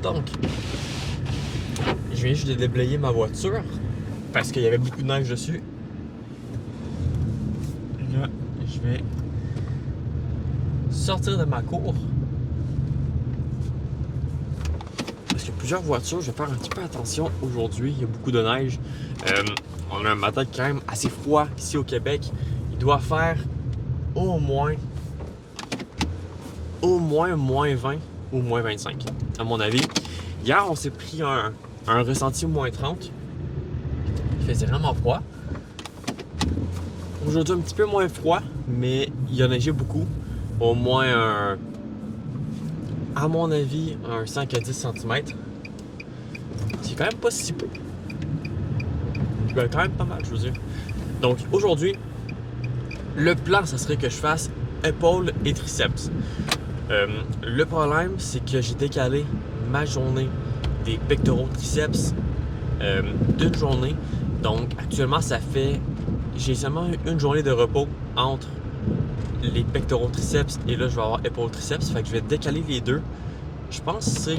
Donc, je viens juste de déblayer ma voiture parce qu'il y avait beaucoup de neige dessus. Et là, je vais sortir de ma cour. Parce qu'il y a plusieurs voitures, je vais faire un petit peu attention aujourd'hui. Il y a beaucoup de neige. On a un matin quand même assez froid ici au Québec. Il doit faire au moins moins 20 ou moins 25, à mon avis. Hier, on s'est pris un ressenti moins 30. Il faisait vraiment froid. Aujourd'hui, un petit peu moins froid, mais il a neigé beaucoup. Au moins à mon avis, un 5 à 10 cm. C'est quand même pas si peu. Ben, quand même pas mal, je veux dire. Donc, aujourd'hui, le plan, ça serait que je fasse épaules et triceps. Le problème, c'est que j'ai décalé ma journée des pectoraux triceps d'une journée. Donc, actuellement, j'ai seulement une journée de repos entre les pectoraux triceps et là, je vais avoir épaules triceps. Fait que je vais décaler les deux. Je pense que c'est...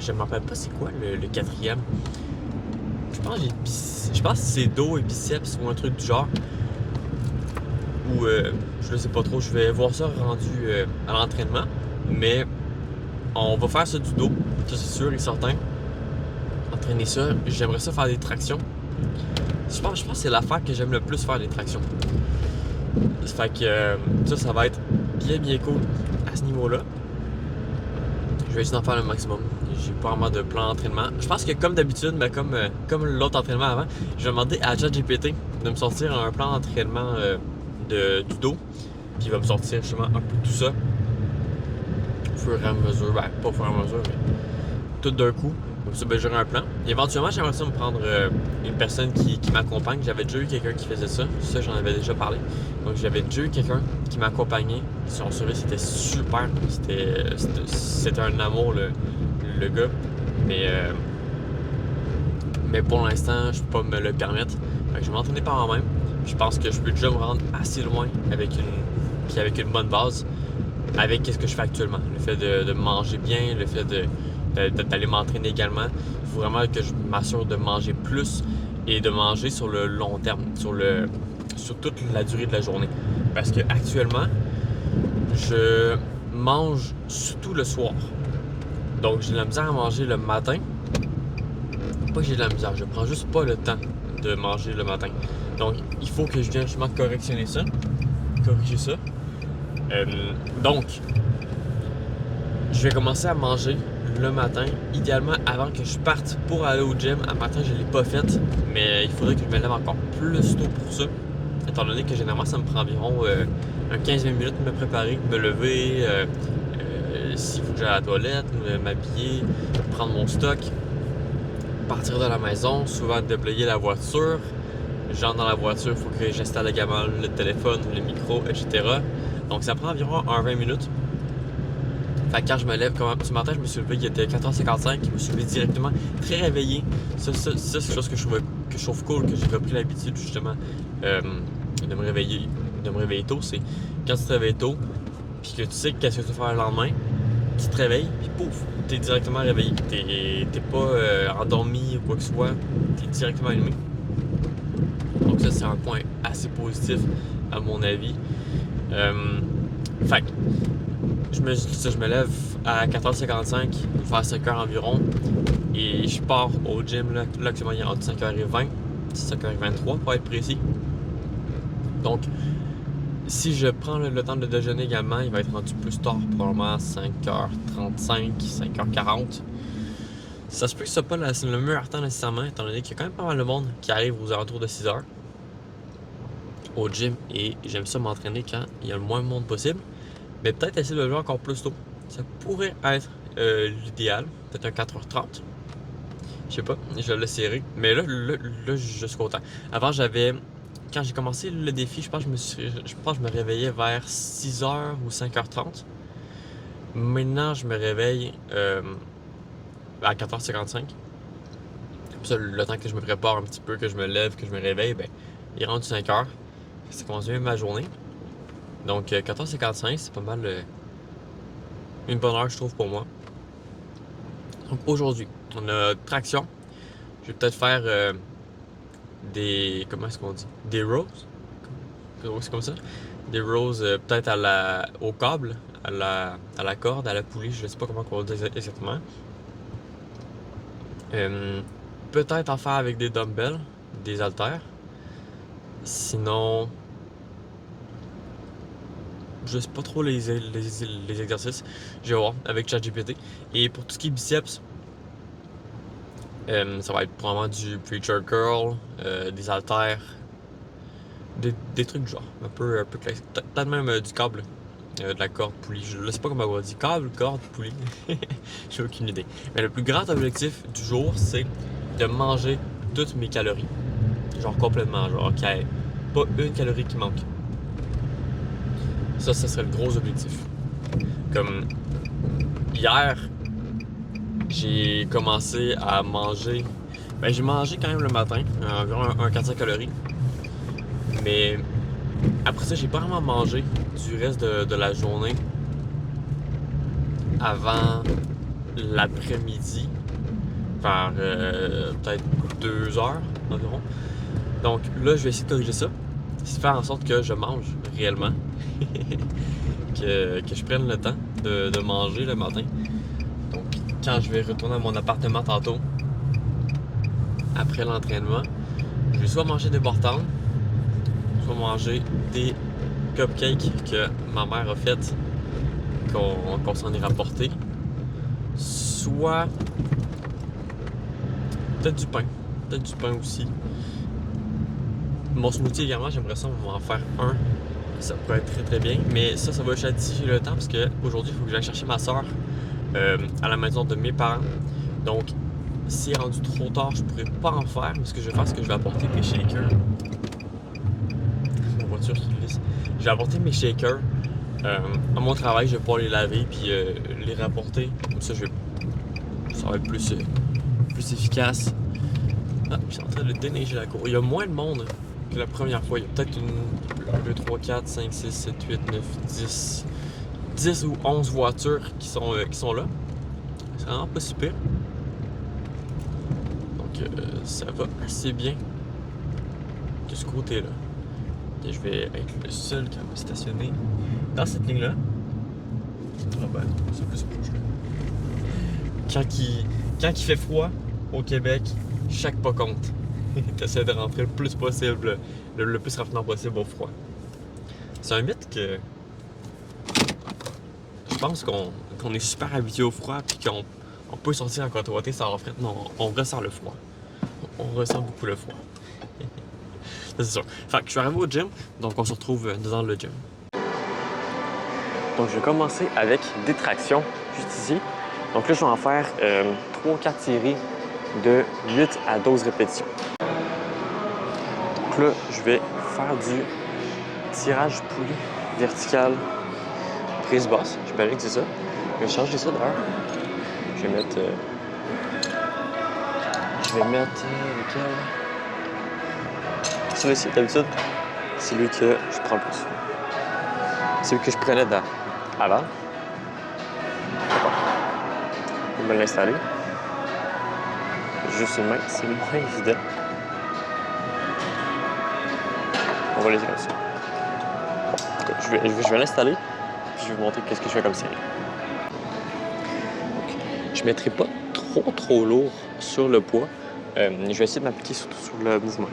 Je me rappelle pas c'est quoi le quatrième. Je pense que c'est dos et biceps ou un truc du genre. Ou je ne sais pas trop, je vais voir ça rendu à l'entraînement. Mais on va faire ça du dos, ça c'est sûr et certain. Entraîner ça, j'aimerais ça faire des tractions. Je pense que c'est l'affaire que j'aime le plus faire, des tractions. Fait que ça va être bien cool à ce niveau-là. Je vais essayer d'en faire le maximum. J'ai pas vraiment de plan d'entraînement. Je pense que comme d'habitude, mais comme l'autre entraînement avant, je vais demander à ChatGPT de me sortir un plan d'entraînement du dos. Puis il va me sortir justement un peu tout ça. Au fur et à mesure, ben pas au fur et à mesure, mais tout d'un coup. Comme ça, ben j'aurai un plan. Et éventuellement, j'aimerais ça me prendre une personne qui m'accompagne. J'avais déjà eu quelqu'un qui faisait ça. Ça, j'en avais déjà parlé. Donc, j'avais déjà eu quelqu'un qui m'accompagnait. Si on suivait, c'était super. C'était un amour, le gars. Mais pour l'instant, je peux pas me le permettre. Fait que je vais m'entraîner par moi-même. Je pense que je peux déjà me rendre assez loin avec une bonne base. Avec ce que je fais actuellement. Le fait de manger bien, le fait d'aller m'entraîner également. Il faut vraiment que je m'assure de manger plus et de manger sur le long terme, sur toute la durée de la journée. Parce que actuellement, je mange surtout le soir. Donc j'ai de la misère à manger le matin. Pas que j'ai de la misère, je prends juste pas le temps de manger le matin. Donc il faut que je vienne justement corriger ça. Donc, je vais commencer à manger le matin, idéalement avant que je parte pour aller au gym. À matin, je ne l'ai pas fait, mais il faudrait que je me lève encore plus tôt pour ça. Étant donné que généralement, ça me prend environ un 15-20 minutes de me préparer, de me lever, s'il faut que j'aille à la toilette, m'habiller, prendre mon stock, partir de la maison, souvent déblayer la voiture. J'entre dans la voiture, il faut que j'installe également le téléphone, le micro, etc. Donc ça prend environ 20 minutes. Fait que quand je me lève, comme ce matin, je me suis levé, il était 14h55, je me suis levé directement, très réveillé. Ça c'est quelque chose que je trouve cool, que j'ai pas pris l'habitude justement de me réveiller tôt. C'est quand tu te réveilles tôt, puis que tu sais qu'est-ce que tu vas faire le lendemain, tu te réveilles, puis pouf, t'es directement réveillé. T'es pas endormi ou quoi que ce soit, t'es directement allumé. Donc ça, c'est un point assez positif à mon avis. Fait que je me lève à 14h55, vers 5h environ, et je pars au gym là actuellement il est entre 5h20, 5h23 pour être précis. Donc, si je prends le temps de déjeuner également, il va être rendu plus tard, probablement 5h35, 5h40. Ça se peut que ce soit pas le meilleur temps nécessairement, étant donné qu'il y a quand même pas mal de monde qui arrive aux alentours de 6h au gym, et j'aime ça m'entraîner quand il y a le moins de monde possible. Mais peut-être essayer de le lever encore plus tôt. Ça pourrait être l'idéal. Peut-être un 4h30. Je sais pas, je l'ai serré. Mais là, je suis content. Avant, quand j'ai commencé le défi, je pense que je me réveillais vers 6h ou 5h30. Maintenant, je me réveille à 4h55. Comme ça, le temps que je me prépare un petit peu, que je me lève, que je me réveille, ben, il est rendu 5h. Ça commence bien ma journée. Donc 14h55, c'est pas mal une bonne heure, je trouve, pour moi. Donc aujourd'hui, on a traction. Je vais peut-être faire des. Comment est-ce qu'on dit? Des rows. C'est comme ça. Des rows peut-être au câble, à la corde, à la poulie, je ne sais pas comment on dit exactement. Peut-être en faire avec des dumbbells, des haltères. Sinon, je sais pas trop les exercices. Je vais voir avec ChatGPT. Et pour tout ce qui est biceps, ça va être probablement du preacher curl, des haltères, des trucs du genre, un peu classique. Peut-être même du câble, de la corde, poulie. Je ne sais pas comment on va dire. Câble, corde, poulie. J'ai aucune idée. Mais le plus grand objectif du jour, c'est de manger toutes mes calories. Genre complètement, genre qu'il n'y ait pas une calorie qui manque. Ça serait le gros objectif. Comme hier, j'ai commencé à manger. Ben, j'ai mangé quand même le matin, environ un 400 calories. Mais après ça, j'ai pas vraiment mangé du reste de la journée avant l'après-midi, vers peut-être 2 heures environ. Donc là, je vais essayer de corriger ça. C'est faire en sorte que je mange réellement. que je prenne le temps de manger le matin. Donc, quand je vais retourner à mon appartement tantôt, après l'entraînement, je vais soit manger des bartendes, soit manger des cupcakes que ma mère a fait, qu'on s'en est rapporté, soit peut-être du pain aussi. Mon smoothie également, j'aimerais ça en faire un. Ça pourrait être très très bien, mais ça va être si j'ai le temps parce qu'aujourd'hui, il faut que j'aille chercher ma soeur à la maison de mes parents. Donc, si rendu trop tard, je pourrais pas en faire, mais ce que je vais faire, c'est que je vais apporter mes shakers. Ma voiture qui glisse. Je vais apporter mes shakers à mon travail, je vais pouvoir les laver puis les rapporter. Comme ça, ça va être plus efficace. Ah, je suis en train de déneiger la cour. Il y a moins de monde que la première fois. Il y a peut-être 1, 2, 3, 4, 5, 6, 7, 8, 9, 10 ou 11 voitures qui sont là. C'est vraiment pas si pire. Donc ça va assez bien de ce côté-là. Et je vais être le seul qui va me stationner dans cette ligne-là. Ah ben, c'est plus proche là. Quand il fait froid au Québec, chaque pas compte. T'essaies de rentrer le plus possible, le plus rapidement possible au froid. C'est un mythe que je pense qu'on est super habitué au froid puis qu'on peut sortir en côte sans refrain. Non, on ressent le froid. On ressent beaucoup le froid. C'est sûr. Fait que je suis arrivé au gym, donc on se retrouve dans le gym. Donc je vais commencer avec des tractions, juste ici. Donc là, je vais en faire 3-4 séries de 8 à 12 répétitions. Donc là, je vais faire du tirage poulie vertical prise basse. Je parie que c'est ça. Je vais changer ça d'ailleurs. Je vais mettre... lequel? Celui-ci, d'habitude, c'est lui que je prends le plus. C'est lui que je prenais avant. D'accord. Je vais me l'installer. Juste une main, c'est moins évident. On va laisser comme ça. Je vais l'installer, puis je vais vous montrer qu'est-ce que je fais comme série. Donc, je ne mettrai pas trop lourd sur le poids. Je vais essayer de m'appliquer surtout sur le mouvement.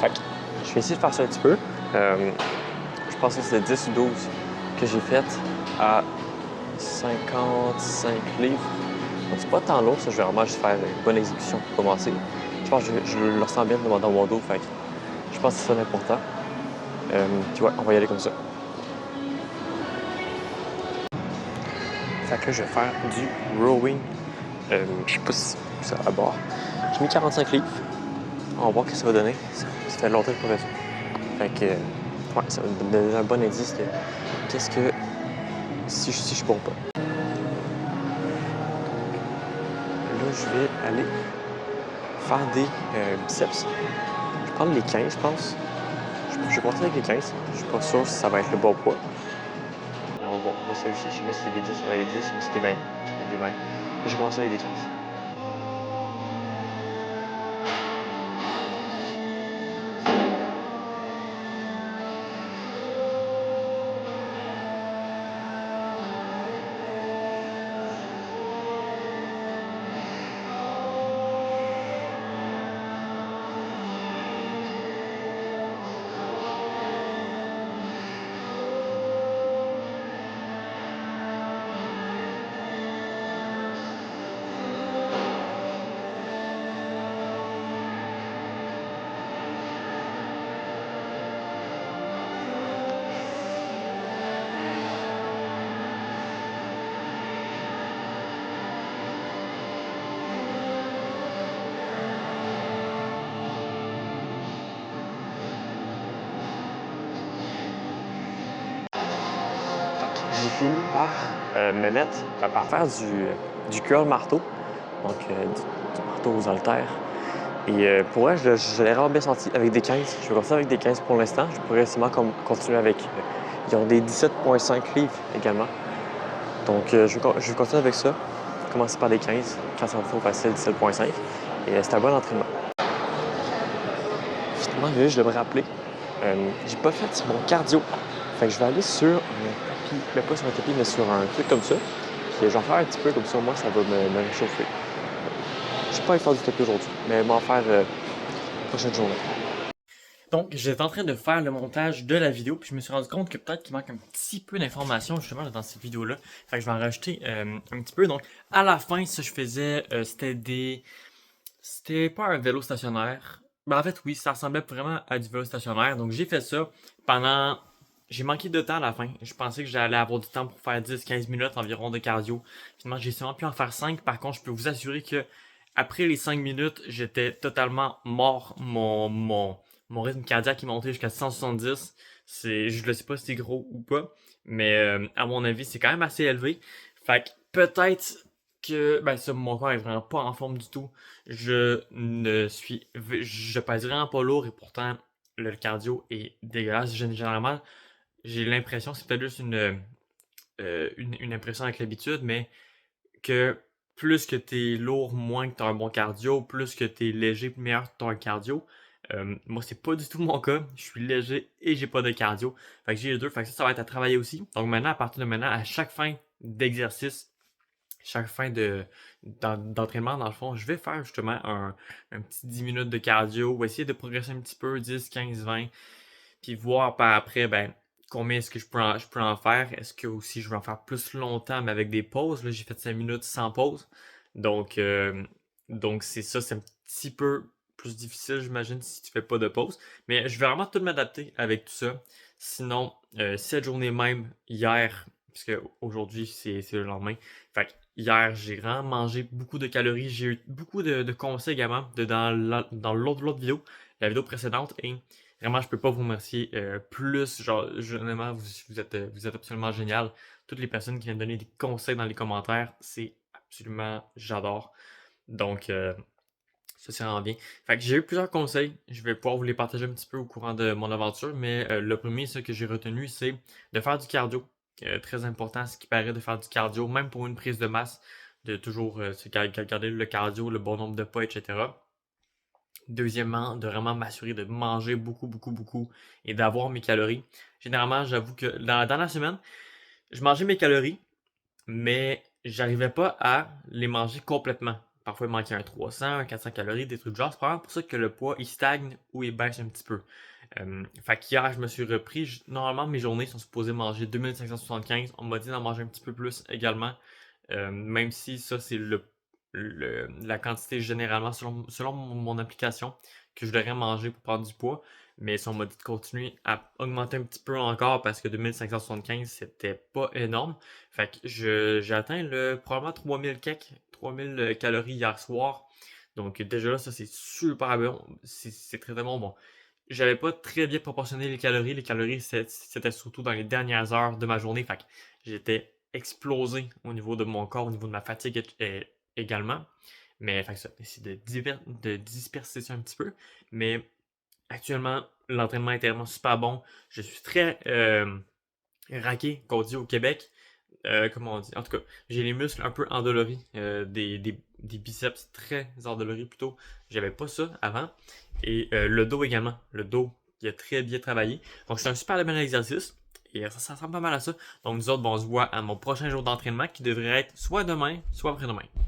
Fait que je vais essayer de faire ça un petit peu. Je pense que c'était 10 ou 12 que j'ai fait à 55 livres. Donc c'est pas tant lourd, ça. Je vais vraiment juste faire une bonne exécution pour commencer. Je pense que je le ressens bien dans mon dos, fait que je pense que c'est ça l'important. Puis ouais, on va y aller comme ça. Fait que je vais faire du rowing. Je sais pas si ça va à bord. J'ai mis 45 livres. On va voir ce que ça va donner. Ça fait longtemps que je pourrais ça. Fait que, ouais, ça va me donner un bon indice de qu'est-ce que si je cours pas. Là, je vais aller faire des biceps. Je vais prendre les 15, je pense. Je vais partir avec les 15. Je suis pas sûr si ça va être le bon poids. Bon, là, celui-ci, je sais pas si c'est des 10, ça va être des 10, mais c'était 20. Des 20. Je commence avec des 15. J'ai fini par me mettre, par faire du curl marteau, donc du marteau aux haltères. Et pour vrai, je l'ai vraiment bien senti avec des 15. Je vais continuer avec des 15 pour l'instant. Je pourrais progressivement continuer avec. Ils ont des 17,5 livres également. Donc je vais continuer avec ça. Commencer par des 15. Quand ça me faut facile, 17,5. Et c'est un bon entraînement. Finalement, je devrais me rappeler. J'ai pas fait mon cardio. Fait que je vais aller sur un tapis, mais pas sur un tapis, mais sur un truc comme ça. Puis j'en faire un petit peu comme ça, moi, ça va me réchauffer. Je pas aller faire du tapis aujourd'hui, mais m'en faire prochaine journée. Donc, j'étais en train de faire le montage de la vidéo, puis je me suis rendu compte que peut-être qu'il manque un petit peu d'informations justement dans cette vidéo-là. Fait que je vais en rajouter un petit peu. Donc, à la fin, ce que je faisais, c'était pas un vélo stationnaire. Ben, en fait, oui, ça ressemblait vraiment à du vélo stationnaire. Donc, j'ai fait ça pendant. J'ai manqué de temps à la fin. Je pensais que j'allais avoir du temps pour faire 10-15 minutes environ de cardio. Finalement, j'ai seulement pu en faire 5. Par contre, je peux vous assurer que après les 5 minutes, j'étais totalement mort. Mon rythme cardiaque est monté jusqu'à 170. Je ne sais pas si c'est gros ou pas, mais à mon avis, c'est quand même assez élevé. Fait que peut-être que mon corps est vraiment pas en forme du tout. Je pèse vraiment pas lourd et pourtant le cardio est dégueulasse. Généralement, j'ai l'impression, c'est peut-être juste une impression avec l'habitude, mais que plus que t'es lourd, moins que t'as un bon cardio, plus que t'es léger, meilleur t'as un cardio. Moi, c'est pas du tout mon cas. Je suis léger et j'ai pas de cardio. Fait que j'ai les deux. Fait que ça va être à travailler aussi. Donc maintenant, à partir de maintenant, à chaque fin d'exercice, chaque fin d'entraînement, dans le fond, je vais faire justement un petit 10 minutes de cardio ou essayer de progresser un petit peu, 10, 15, 20. Puis voir par après, combien est-ce que je peux en faire. Est-ce que aussi je vais en faire plus longtemps, mais avec des pauses. Là, j'ai fait 5 minutes sans pause. Donc, donc c'est ça, c'est un petit peu plus difficile, j'imagine, si tu fais pas de pause. Mais je vais vraiment tout m'adapter avec tout ça. Sinon, cette journée même, hier, puisque aujourd'hui, c'est le lendemain. Fait que hier, j'ai vraiment mangé beaucoup de calories. J'ai eu beaucoup de conseils également dans l'autre vidéo, la vidéo précédente. Et vraiment, je peux pas vous remercier plus. Genre, vraiment, vous êtes absolument génial. Toutes les personnes qui viennent donner des conseils dans les commentaires, c'est absolument, j'adore. Donc, ça, c'est vraiment bien. Fait que j'ai eu plusieurs conseils. Je vais pouvoir vous les partager un petit peu au courant de mon aventure. Mais le premier, ce que j'ai retenu, c'est de faire du cardio. Très important, ce qui paraît de faire du cardio, même pour une prise de masse, de toujours garder le cardio, le bon nombre de pas, etc. Deuxièmement, de vraiment m'assurer de manger beaucoup, beaucoup, beaucoup et d'avoir mes calories. Généralement, j'avoue que dans la semaine, je mangeais mes calories, mais j'arrivais pas à les manger complètement. Parfois, il manquait un 300, un 400 calories, des trucs de genre. C'est probablement pour ça que le poids, il stagne ou il baisse un petit peu. Fait qu'hier, je me suis repris. Normalement, mes journées sont supposées manger 2575. On m'a dit d'en manger un petit peu plus également. Même si ça, c'est la quantité généralement selon mon application que je devrais manger pour prendre du poids. Mais si on m'a dit de continuer à augmenter un petit peu encore parce que 2575, c'était pas énorme. Fait que j'ai atteint probablement 3000 3000 calories hier soir. Donc déjà là, ça c'est super bon. C'est très très bon. J'avais pas très bien proportionné les calories. Les calories, c'était surtout dans les dernières heures de ma journée. Fait que j'étais explosé au niveau de mon corps, au niveau de ma fatigue également. Mais fait que ça, c'est de disperser ça un petit peu. Mais actuellement, l'entraînement est tellement super bon. Je suis très raqué, qu'on dit au Québec. Comment on dit? En tout cas, j'ai les muscles un peu endoloris, des biceps très endoloris plutôt. J'avais pas ça avant. Et le dos également. Le dos, il a très bien travaillé. Donc c'est un super bon exercice. Et ça ressemble pas mal à ça. Donc nous autres, on se voit à mon prochain jour d'entraînement qui devrait être soit demain, soit après-demain.